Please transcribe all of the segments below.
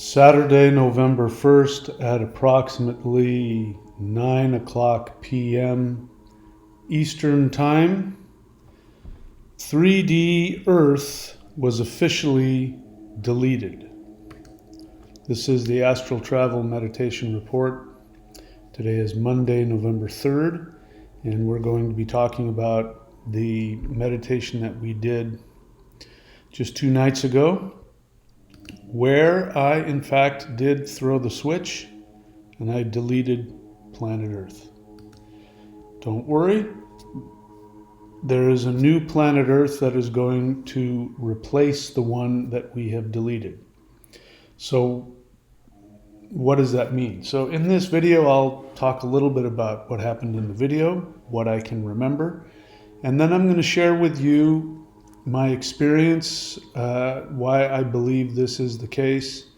Saturday, November 1st at approximately 9 o'clock p.m. Eastern Time, 3D Earth was officially deleted. This is the Astral Travel Meditation Report. Today is Monday, November 3rd, and we're going to be talking about the meditation that we did just 2 nights ago, where I, in fact, did throw the switch and I deleted planet Earth. Don't worry, there is a new planet Earth that is going to replace the one that we have deleted. So what does that mean? So in this video, I'll talk a little bit about what happened in the video, what I can remember, and then I'm going to share with you my experience, why I believe this is the case,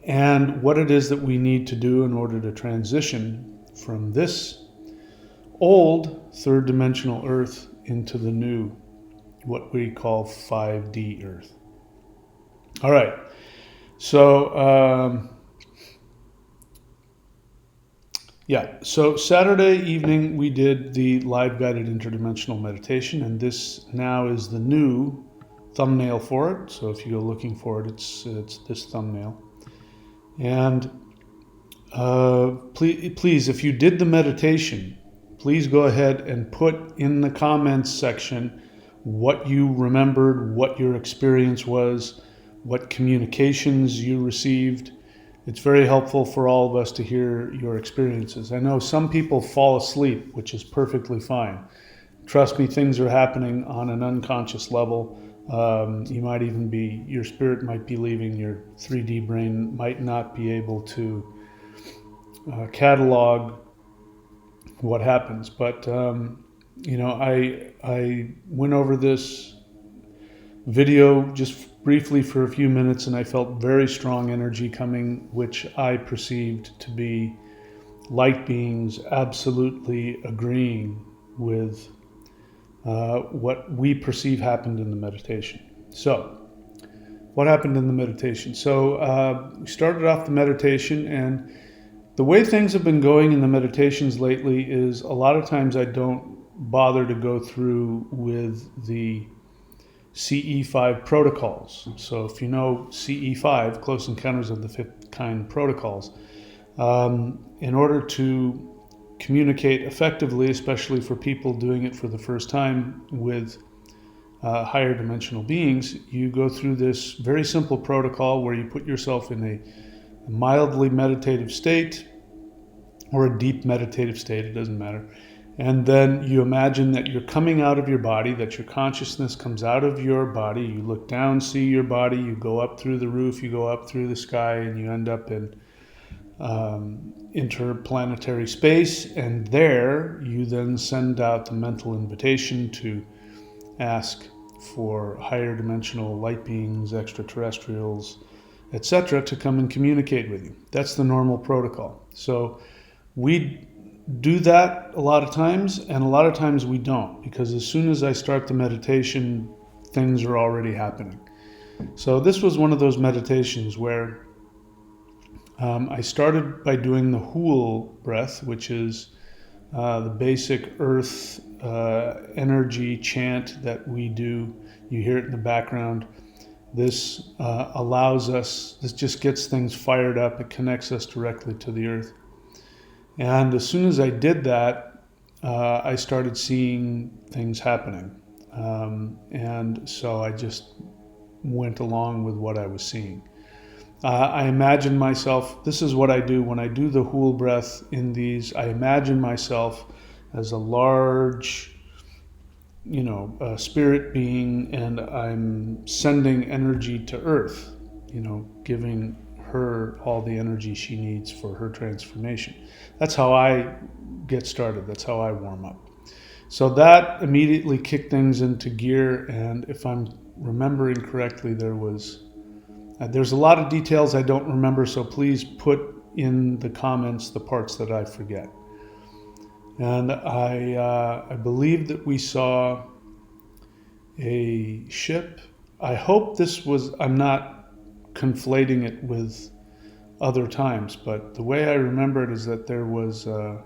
and what it is that we need to do in order to transition from this old third dimensional Earth into the new, what we call 5D Earth. All right, so so Saturday evening we did the live guided interdimensional meditation, and this now is the new thumbnail for it. So if you go looking for it, it's this thumbnail. And please, if you did the meditation, please go ahead and put in the comments section what you remembered, what your experience was, what communications you received. It's very helpful for all of us to hear your experiences. I know some people fall asleep, which is perfectly fine. Trust me, things are happening on an unconscious level. You might even be, your spirit might be leaving, your 3D brain might not be able to catalog what happens. But, I went over this video just briefly for a few minutes, and I felt very strong energy coming, which I perceived to be light beings absolutely agreeing with what we perceive happened in the meditation. So, what happened in the meditation? So, we started off the meditation, and the way things have been going in the meditations lately is a lot of times I don't bother to go through with the CE5 protocols. So if you know CE5, Close Encounters of the Fifth Kind protocols, in order to communicate effectively, especially for people doing it for the first time with higher dimensional beings, you go through this very simple protocol where you put yourself in a mildly meditative state or a deep meditative state, it doesn't matter. And then you imagine that you're coming out of your body, that your consciousness comes out of your body. You look down, see your body, you go up through the roof, you go up through the sky, and you end up in interplanetary space. And there you then send out the mental invitation to ask for higher dimensional light beings, extraterrestrials, etc., to come and communicate with you. That's the normal protocol. So we do that a lot of times, and a lot of times we don't, because as soon as I start the meditation, things are already happening. So this was one of those meditations where I started by doing the Hool breath, which is the basic earth energy chant that we do. You hear it in the background. This allows us, this just gets things fired up. It connects us directly to the earth. And as soon as I did that, I started seeing things happening. And so I just went along with what I was seeing. I imagined myself, this is what I do when I do the Hool breath in these, I imagine myself as a large, spirit being, and I'm sending energy to Earth, giving her all the energy she needs for her transformation. That's how I get started. That's how I warm up. So that immediately kicked things into gear, and if I'm remembering correctly, there's a lot of details I don't remember, so please put in the comments the parts that I forget. And I believe that we saw a ship. I hope this was, I'm not conflating it with other times, but the way I remember it is that there was a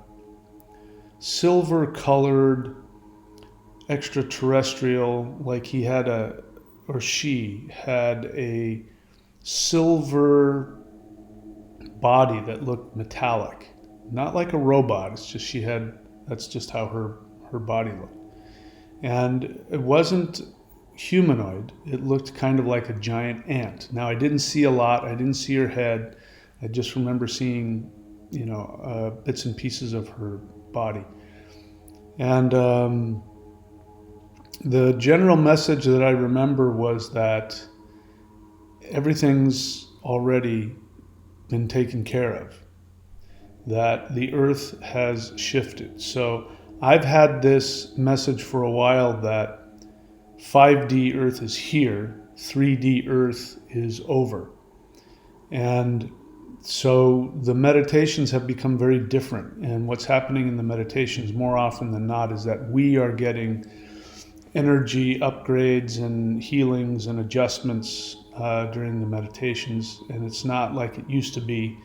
silver colored extraterrestrial, like he had or she had a silver body that looked metallic, not like a robot. It's just that's just how her body looked. And it wasn't humanoid. It looked kind of like a giant ant. Now, I didn't see a lot. I didn't see her head. I just remember seeing, bits and pieces of her body. And the general message that I remember was that everything's already been taken care of, that the earth has shifted. So I've had this message for a while that 5D earth is here, 3D earth is over. And so the meditations have become very different. And what's happening in the meditations more often than not is that we are getting energy upgrades and healings and adjustments during the meditations. And it's not like it used to be,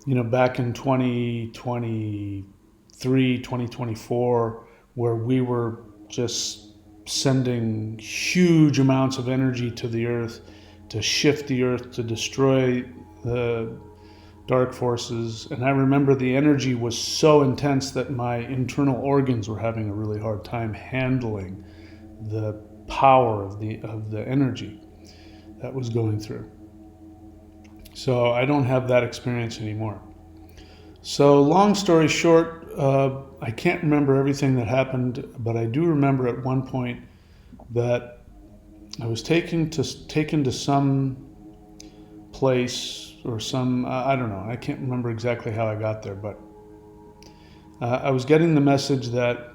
back in 2023, 2024, where we were just sending huge amounts of energy to the earth to shift the earth, to destroy the dark forces. And I remember the energy was so intense that my internal organs were having a really hard time handling the power of the energy that was going through. So I don't have that experience anymore. So long story short, I can't remember everything that happened, but I do remember at one point that I was taken to some place or some, I don't know, I can't remember exactly how I got there, but I was getting the message that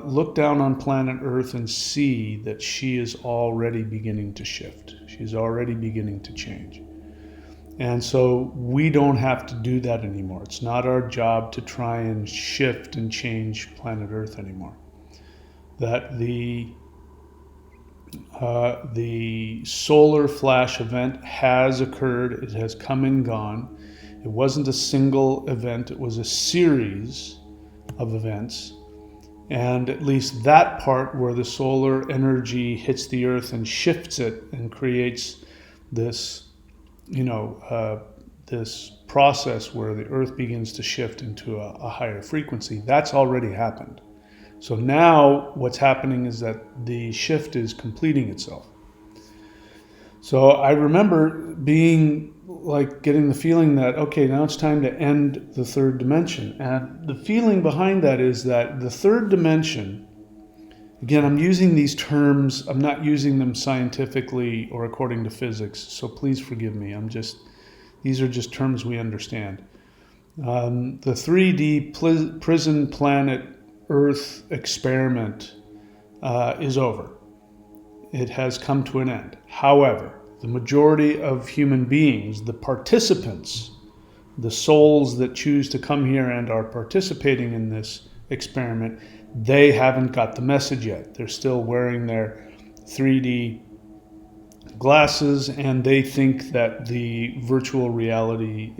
look down on planet Earth and see that she is already beginning to shift. She's already beginning to change. And so we don't have to do that anymore. It's not our job to try and shift and change planet Earth anymore. That the solar flash event has occurred. It has come and gone. It wasn't a single event. It was a series of events. And at least that part where the solar energy hits the earth and shifts it and creates this, this process where the earth begins to shift into a higher frequency, that's already happened. So now what's happening is that the shift is completing itself. So I remember being getting the feeling that, okay, now it's time to end the third dimension. And the feeling behind that is that the third dimension, again, I'm using these terms, I'm not using them scientifically or according to physics, so please forgive me. These are just terms we understand. The 3D prison planet Earth experiment is over. It has come to an end. However, the majority of human beings, the participants, the souls that choose to come here and are participating in this experiment, they haven't got the message yet. They're still wearing their 3D glasses, and they think that the virtual reality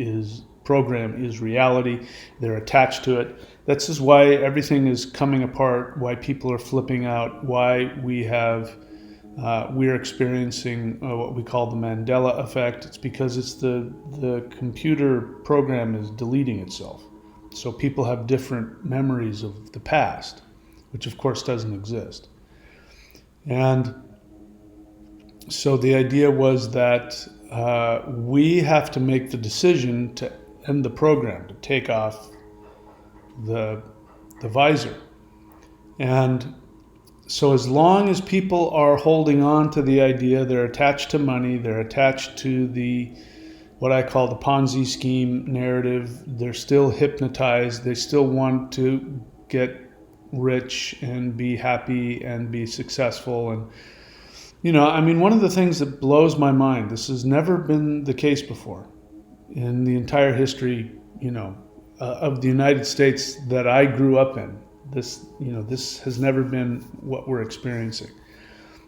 program is reality. They're attached to it. This is why everything is coming apart, why people are flipping out, why we're experiencing what we call the Mandela effect. It's because it's the computer program is deleting itself. So people have different memories of the past, which of course doesn't exist. And so the idea was that we have to make the decision to end the program, to take off the visor. And so as long as people are holding on to the idea, they're attached to money, they're attached to what I call the Ponzi scheme narrative, they're still hypnotized, they still want to get rich and be happy and be successful. And one of the things that blows my mind, this has never been the case before in the entire history, of the United States that I grew up in. This has never been what we're experiencing.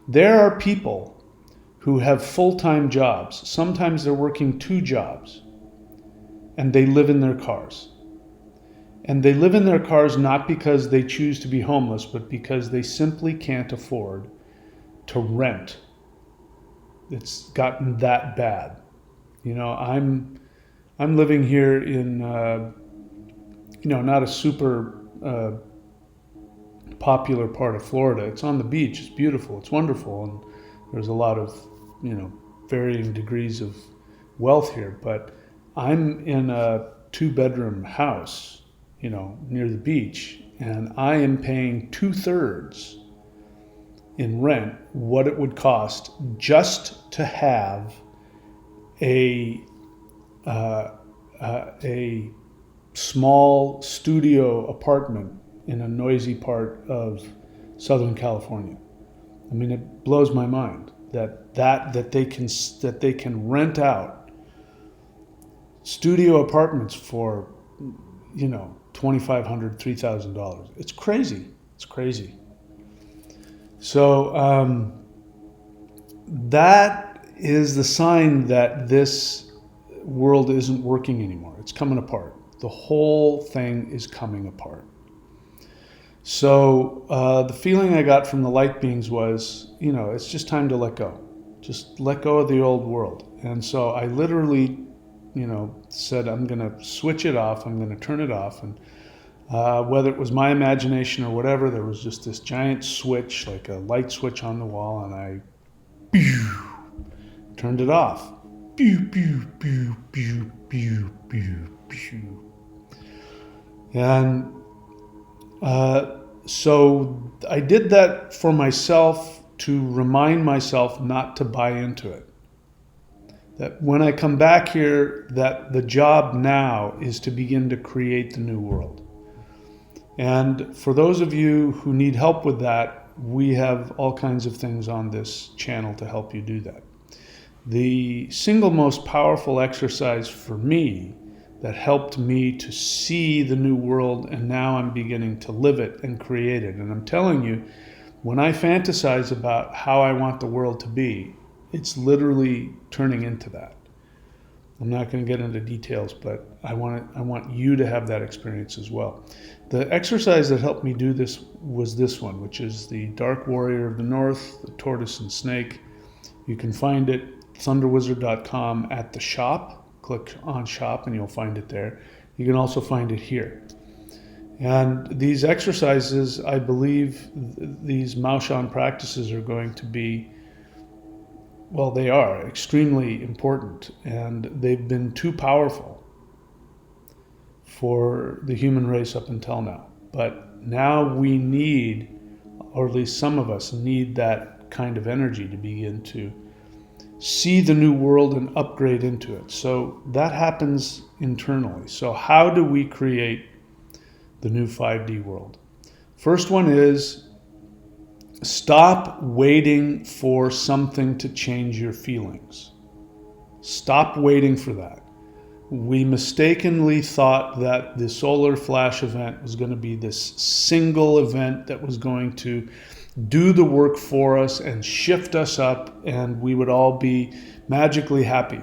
There are people who have full-time jobs. Sometimes they're working 2 jobs, and they live in their cars. And they live in their cars not because they choose to be homeless, but because they simply can't afford to rent. It's gotten that bad. You know, I'm living here in, not a super popular part of Florida. It's on the beach. It's beautiful. It's wonderful. And there's a lot of, varying degrees of wealth here. But I'm in a 2-bedroom house, near the beach, and I am paying 2/3 in rent what it would cost just to have a small studio apartment in a noisy part of Southern California. I mean, it blows my mind that they can rent out studio apartments for $2,500, $3,000. It's crazy. It's crazy. So that is the sign that this world isn't working anymore. It's coming apart. The whole thing is coming apart. So the feeling I got from the light beings was, it's just time to let go. Just let go of the old world. And so I literally, said, I'm going to switch it off. I'm going to turn it off. And whether it was my imagination or whatever, there was just this giant switch, like a light switch on the wall, and I turned it off. And so I did that for myself to remind myself not to buy into it. That when I come back here, that the job now is to begin to create the new world. And for those of you who need help with that, we have all kinds of things on this channel to help you do that. The single most powerful exercise for me that helped me to see the new world, and now I'm beginning to live it and create it. And I'm telling you, when I fantasize about how I want the world to be, it's literally turning into that. I'm not going to get into details, but I want you to have that experience as well. The exercise that helped me do this was this one, which is the Dark Warrior of the North, the Tortoise and Snake. You can find it thunderwizard.com at the shop. Click on shop and you'll find it there. You can also find it here. And these exercises, I believe these Maoshan practices are going to be, well, they are extremely important, and they've been too powerful for the human race up until now. But now we need, or at least some of us need, that kind of energy to begin to see the new world and upgrade into it. So that happens internally. So how do we create the new 5D world? First one is stop waiting for something to change your feelings. Stop waiting for that. We mistakenly thought that the solar flash event was going to be this single event that was going to do the work for us and shift us up, and we would all be magically happy.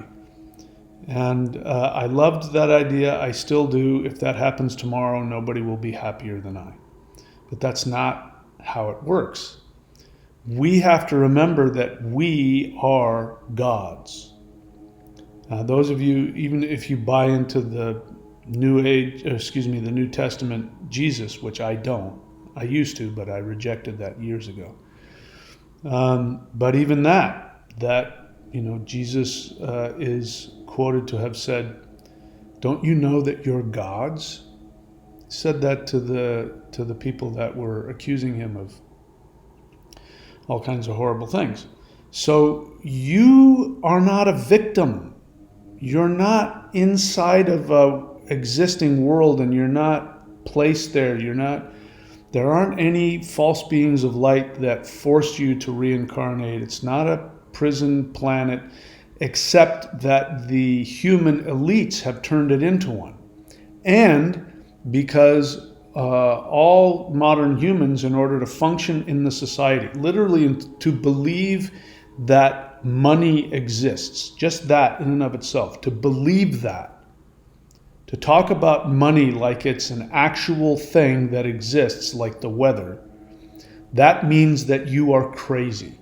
And I loved that idea. I still do. If that happens tomorrow, nobody will be happier than I. But that's not how it works. We have to remember that we are gods. Those of you, even if you buy into the the New Testament Jesus, which I don't. I used to, but I rejected that years ago. But even that Jesus is quoted to have said, "Don't you know that you're gods?" He said that to the people that were accusing him of all kinds of horrible things. So you are not a victim. You're not inside of a existing world, and you're not placed there. There aren't any false beings of light that forced you to reincarnate. It's not a prison planet, except that the human elites have turned it into one. And because all modern humans, in order to function in the society, literally to believe that that money exists, just that in and of itself, to believe that, to talk about money like it's an actual thing that exists, like the weather, that means that you are crazy.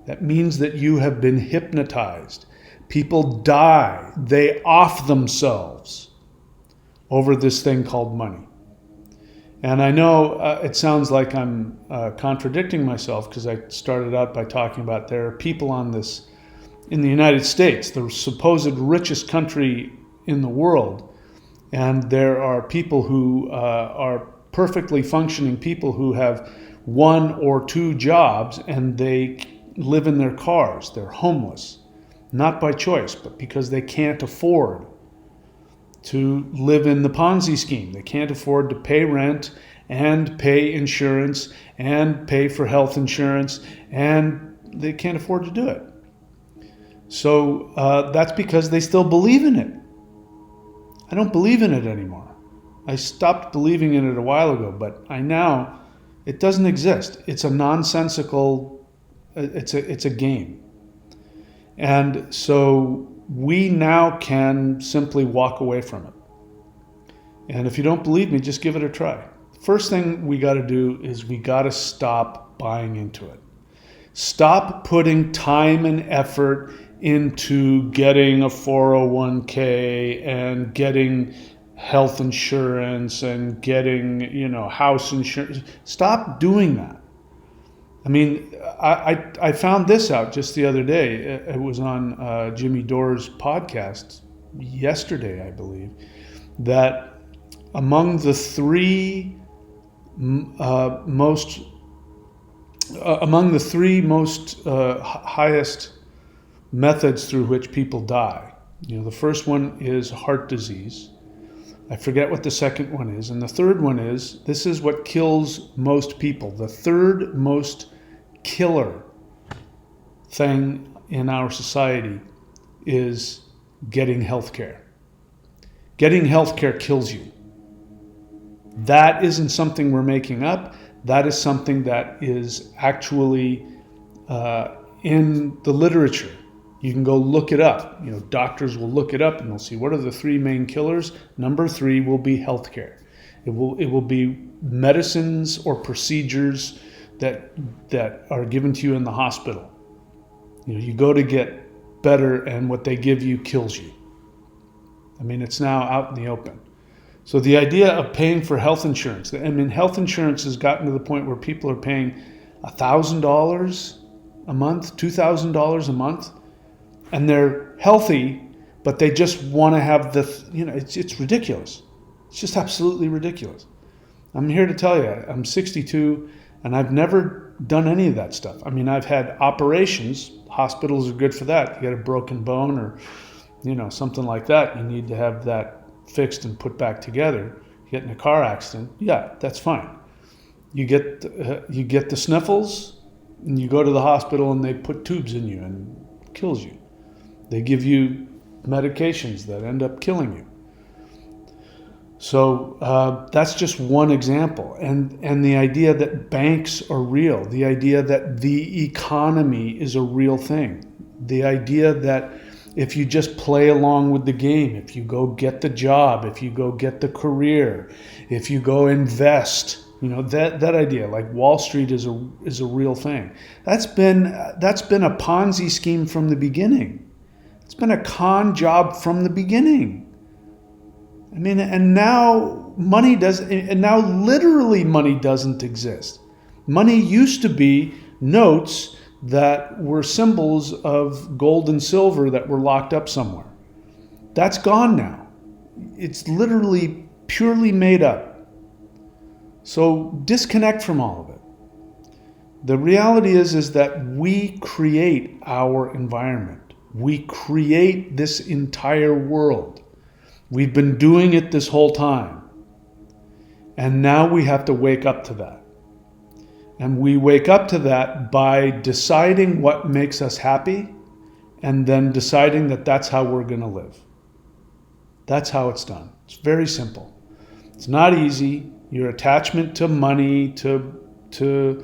That means that you have been hypnotized. People die, they off themselves over this thing called money. And I know it sounds like I'm contradicting myself, because I started out by talking about there are people on this, in the United States, the supposed richest country in the world, and there are people who are perfectly functioning people who have 1 or 2 jobs, and they live in their cars. They're homeless, not by choice, but because they can't afford to live in the Ponzi scheme. They can't afford to pay rent and pay insurance and pay for health insurance, and they can't afford to do it. So that's because they still believe in it. I don't believe in it anymore. I stopped believing in it a while ago, but it doesn't exist. It's a nonsensical, it's a game. And so we now can simply walk away from it. And if you don't believe me, just give it a try. First thing we got to do is we got to stop buying into it. Stop putting time and effort into getting a 401k and getting health insurance and getting, house insurance. Stop doing that. I mean, I found this out just the other day. It was on Jimmy Dore's podcast yesterday, I believe, that among the three most highest methods through which people die, the first one is heart disease. I forget what the second one is. And the third one is, this is what kills most people. The third most killer thing in our society is getting health care. Getting health care kills you. That isn't something we're making up. That is something that is actually in the literature. You can go look it up. Doctors will look it up and they'll see what are the 3 main killers. Number 3 will be healthcare. It will be medicines or procedures that are given to you in the hospital. You go to get better, and what they give you kills you. I mean, it's now out in the open. So the idea of paying for health insurance, health insurance has gotten to the point where people are paying $1,000 a month, $2,000 a month, and they're healthy, but they just want to have it's ridiculous. It's just absolutely ridiculous. I'm here to tell you, I'm 62, and I've never done any of that stuff. I mean, I've had operations. Hospitals are good for that. You get a broken bone or, something like that. You need to have that fixed and put back together. You get in a car accident. Yeah, that's fine. You get the sniffles, and you go to the hospital, and they put tubes in you and it kills you. They give you medications that end up killing you. So that's just one example. And the idea that banks are real, the idea that the economy is a real thing, the idea that if you just play along with the game, if you go get the job, if you go get the career, if you go invest, that idea, like Wall Street is a real thing. That's been a Ponzi scheme from the beginning. It's been a con job from the beginning. I mean, and now literally money doesn't exist. Money used to be notes that were symbols of gold and silver that were locked up somewhere. That's gone now. It's literally purely made up. So disconnect from all of it. The reality is that we create our environment. We create this entire world. We've been doing it this whole time. And now we have to wake up to that. And we wake up to that by deciding what makes us happy, and then deciding that that's how we're going to live. That's how it's done. It's very simple. It's not easy. Your attachment to money, to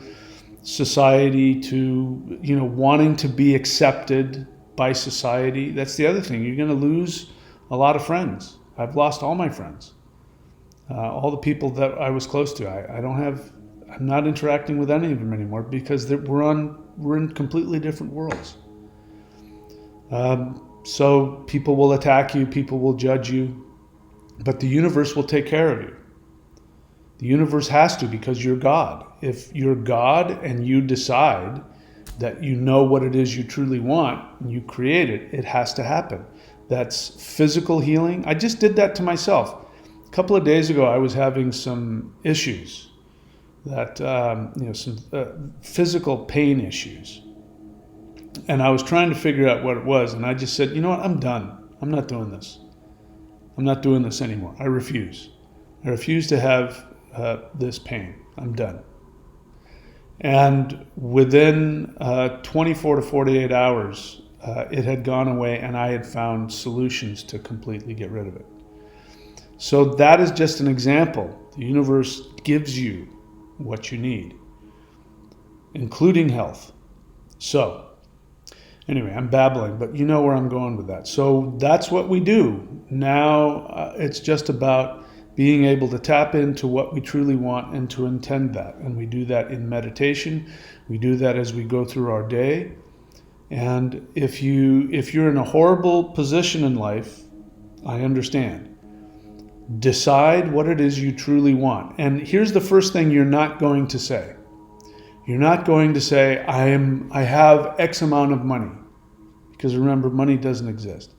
society to, wanting to be accepted by society. That's the other thing. You're going to lose a lot of friends. I've lost all my friends, all the people that I was close to. I'm not interacting with any of them anymore because we're in completely different worlds. So people will attack you, people will judge you, but the universe will take care of you. The universe has to, because you're God. If you're God and you decide that you know what it is you truly want and you create it, it has to happen. That's physical healing. I just did that to myself. A couple of days ago, I was having some issues that, some physical pain issues. And I was trying to figure out what it was. And I just said, you know what, I'm done. I'm not doing this. I'm not doing this anymore. I refuse. I refuse to have this pain. I'm done. And within 24 to 48 hours, it had gone away and I had found solutions to completely get rid of it. So that is just an example. The universe gives you what you need, including health. So anyway, I'm babbling, but you know where I'm going with that. So that's what we do. Now it's just about being able to tap into what we truly want and to intend that. And we do that in meditation. We do that as we go through our day. And if you're in a horrible position in life, I understand. Decide what it is you truly want. And here's the first thing you're not going to say. You're not going to say, I have X amount of money. Because remember, money doesn't exist.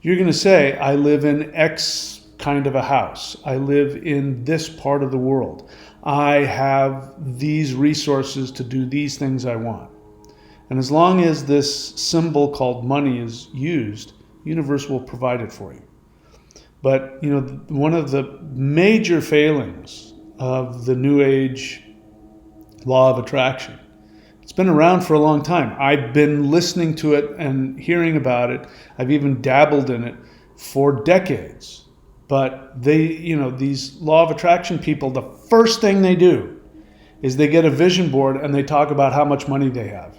You're going to say, I live in X kind of a house. I live in this part of the world. I have these resources to do these things I want. And as long as this symbol called money is used, the universe will provide it for you. But, one of the major failings of the New Age law of attraction, it's been around for a long time. I've been listening to it and hearing about it. I've even dabbled in it for decades. But these law of attraction people, the first thing they do is they get a vision board and they talk about how much money they have.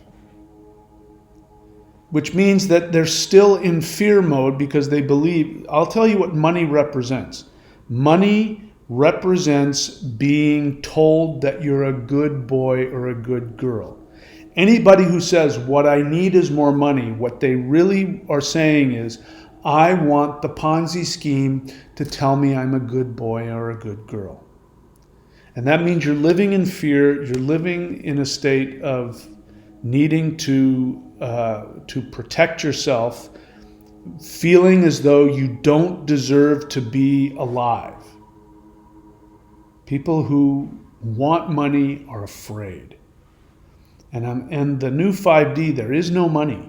Which means that they're still in fear mode because they believe. I'll tell you what money represents. Money represents being told that you're a good boy or a good girl. Anybody who says, what I need is more money, what they really are saying is, I want the Ponzi scheme to tell me I'm a good boy or a good girl. And that means you're living in fear. You're living in a state of needing to protect yourself, feeling as though you don't deserve to be alive. People who want money are afraid. And the new 5D, there is no money.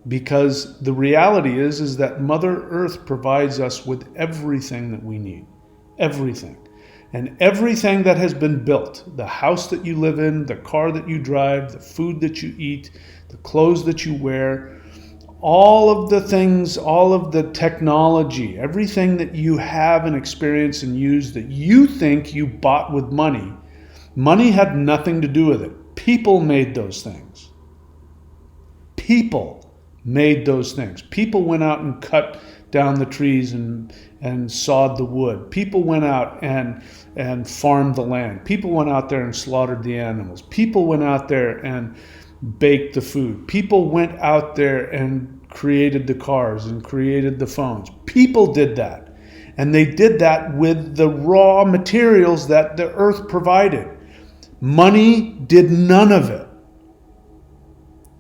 Because the reality is that Mother Earth provides us with everything that we need. Everything. And everything that has been built, the house that you live in, the car that you drive, the food that you eat, the clothes that you wear, all of the things, all of the technology, everything that you have and experience and use that you think you bought with money, money had nothing to do with it. People made those things. People made those things. People went out and cut down the trees and sawed the wood. People went out and farmed the land. People went out there and slaughtered the animals. People went out there and baked the food. People went out there and created the cars and created the phones. People did that. And they did that with the raw materials that the earth provided. Money did none of it.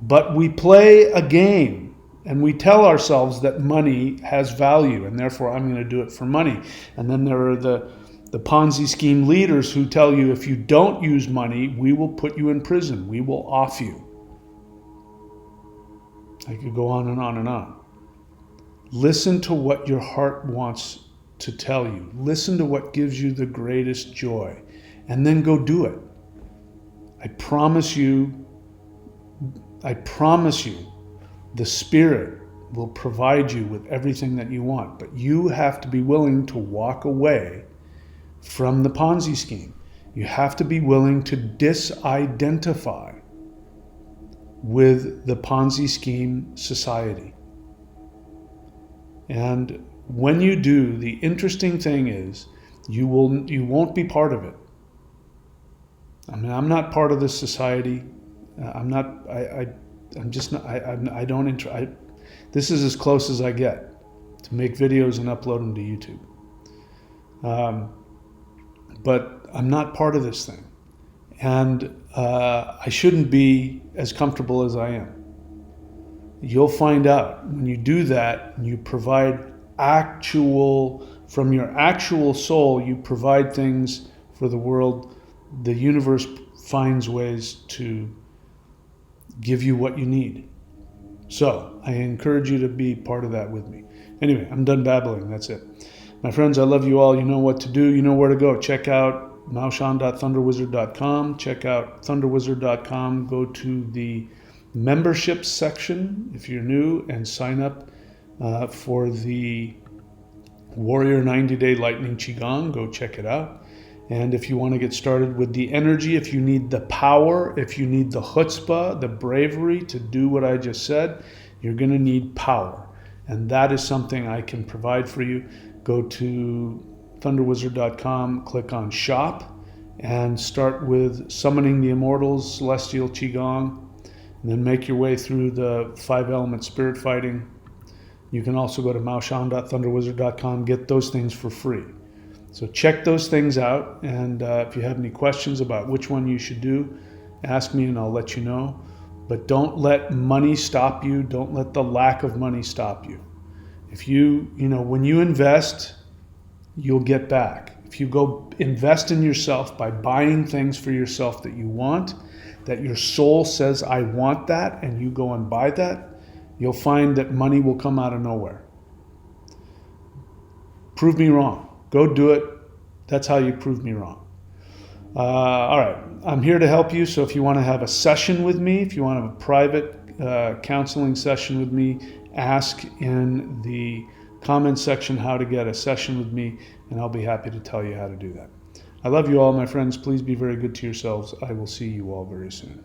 But we play a game and we tell ourselves that money has value and therefore I'm going to do it for money. And then there are the Ponzi scheme leaders who tell you if you don't use money, we will put you in prison. We will off you. I could go on and on and on. Listen to what your heart wants to tell you. Listen to what gives you the greatest joy and then go do it. I promise you, the Spirit will provide you with everything that you want, but you have to be willing to walk away from the Ponzi scheme. You have to be willing to disidentify with the Ponzi scheme society. And when you do, the interesting thing is you won't be part of it. I mean, I'm not part of this society. This is as close as I get to make videos and upload them to YouTube. But I'm not part of this thing. And I shouldn't be as comfortable as I am. You'll find out when you do that, you provide from your actual soul, you provide things for the world. The universe finds ways to give you what you need. So I encourage you to be part of that with me. Anyway, I'm done babbling. That's it. My friends, I love you all. You know what to do. You know where to go. Check out maushan.thunderwizard.com. Check out thunderwizard.com. Go to the membership section if you're new and sign up for the Warrior 90-Day Lightning Qigong. Go check it out. And if you want to get started with the energy, if you need the power, if you need the chutzpah, the bravery to do what I just said, you're going to need power. And that is something I can provide for you. Go to thunderwizard.com, click on shop, and start with summoning the immortals, celestial qigong, and then make your way through the 5-element spirit fighting. You can also go to maushan.thunderwizard.com, get those things for free. So check those things out, and if you have any questions about which one you should do, ask me and I'll let you know. But don't let money stop you. Don't let the lack of money stop you. If when you invest, you'll get back. If you go invest in yourself by buying things for yourself that you want, that your soul says, I want that, and you go and buy that, you'll find that money will come out of nowhere. Prove me wrong. Go do it. That's how you prove me wrong. All right. I'm here to help you. So if you want to have a session with me, if you want to have a private counseling session with me, ask in the comment section how to get a session with me, and I'll be happy to tell you how to do that. I love you all, my friends. Please be very good to yourselves. I will see you all very soon.